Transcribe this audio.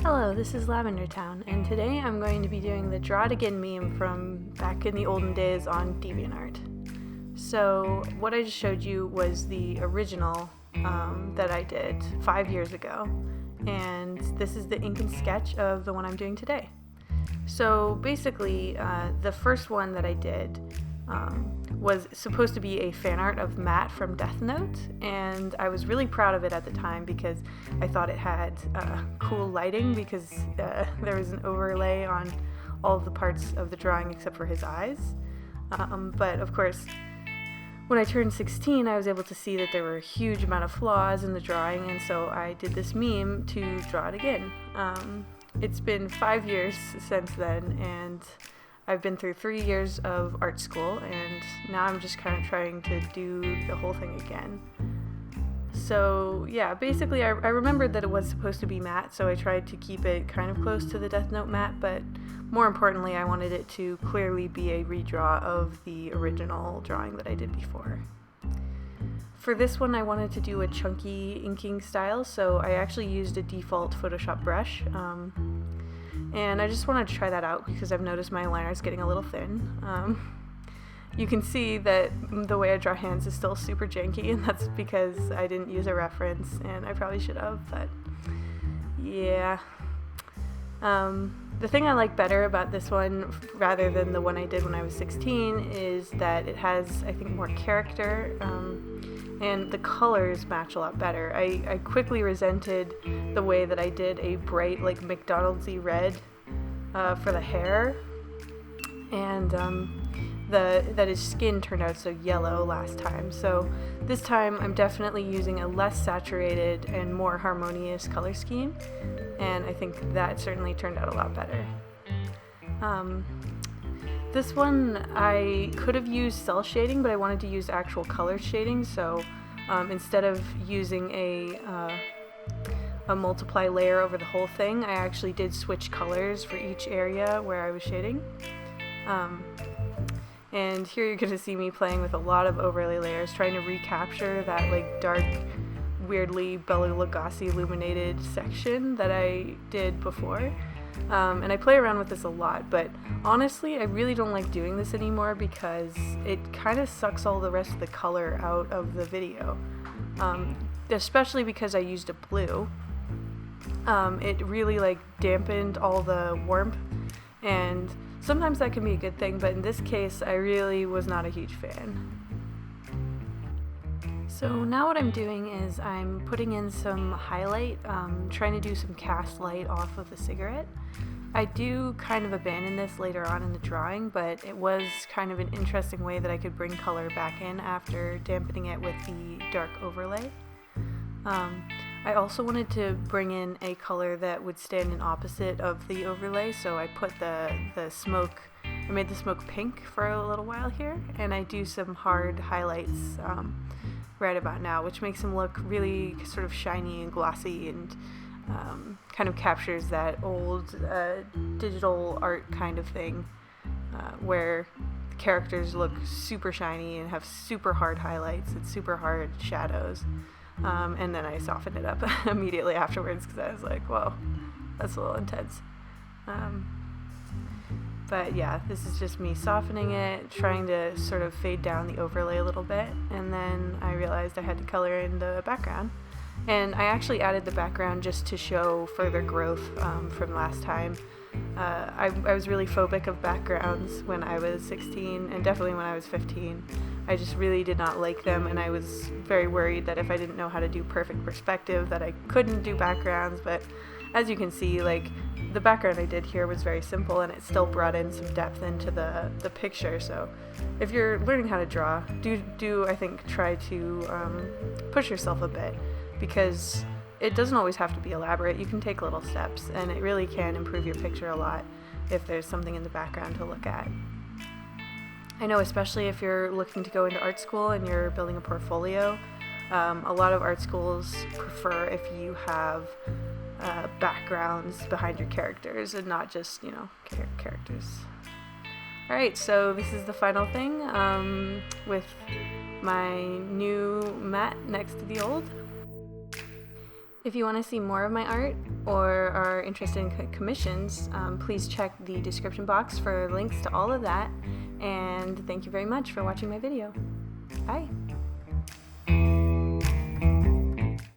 Hello, this is Lavender Town, and today I'm going to be doing the Draw It Again meme from back in the olden days on DeviantArt. So what I just showed you was the original that I did 5 years ago, and this is the ink and sketch of the one I'm doing today. So basically, the first one that I did was supposed to be a fan art of Matt from Death Note, and I was really proud of it at the time because I thought it had cool lighting because there was an overlay on all of the parts of the drawing except for his eyes. But of course, when I turned 16, I was able to see that there were a huge amount of flaws in the drawing, and so I did this meme to draw it again. It's been 5 years since then, and I've been through 3 years of art school, and now I'm just kind of trying to do the whole thing again. So yeah, basically I remembered that it was supposed to be matte, so I tried to keep it kind of close to the Death Note matte, but more importantly I wanted it to clearly be a redraw of the original drawing that I did before. For this one I wanted to do a chunky inking style, so I actually used a default Photoshop brush. And I just wanted to try that out because I've noticed my liner is getting a little thin. You can see that the way I draw hands is still super janky, and that's because I didn't use a reference, and I probably should have, but yeah. The thing I like better about this one, rather than the one I did when I was 16, is that it has, I think, more character, and the colors match a lot better. I quickly resented the way that I did a bright, like, McDonald's-y red for the hair, and that his skin turned out so yellow last time. So this time I'm definitely using a less saturated and more harmonious color scheme, and I think that certainly turned out a lot better. This one I could have used cell shading, but I wanted to use actual color shading, so instead of using a multiply layer over the whole thing, I actually did switch colors for each area where I was shading. And here you're going to see me playing with a lot of overlay layers, trying to recapture that like dark, weirdly Bela Lugosi illuminated section that I did before. And I play around with this a lot, but honestly I really don't like doing this anymore because it kind of sucks all the rest of the color out of the video, especially because I used a blue. It really like dampened all the warmth, and sometimes that can be a good thing, but in this case I really was not a huge fan. So now what I'm doing is I'm putting in some highlight, trying to do some cast light off of the cigarette. I do kind of abandon this later on in the drawing, but it was kind of an interesting way that I could bring color back in after dampening it with the dark overlay. I also wanted to bring in a color that would stand in opposite of the overlay, so I put the smoke, I made the smoke pink for a little while here, and I do some hard highlights right about now, which makes him look really sort of shiny and glossy, and kind of captures that old digital art kind of thing where the characters look super shiny and have super hard highlights and super hard shadows. And then I softened it up immediately afterwards because I was like, whoa, that's a little intense. But yeah, this is just me softening it, trying to sort of fade down the overlay a little bit, and then I realized I had to color in the background. And I actually added the background just to show further growth from last time. I was really phobic of backgrounds when I was 16, and definitely when I was 15. I just really did not like them, and I was very worried that if I didn't know how to do perfect perspective that I couldn't do backgrounds, but as you can see, like, the background I did here was very simple, and it still brought in some depth into the picture. So if you're learning how to draw, do I think try to push yourself a bit, because it doesn't always have to be elaborate. You can take little steps, and it really can improve your picture a lot if there's something in the background to look at. I know, especially if you're looking to go into art school and you're building a portfolio, a lot of art schools prefer if you have backgrounds behind your characters and not just, characters. Alright, so this is the final thing with my new mat next to the old. If you want to see more of my art or are interested in commissions, please check the description box for links to all of that. And thank you very much for watching my video. Bye!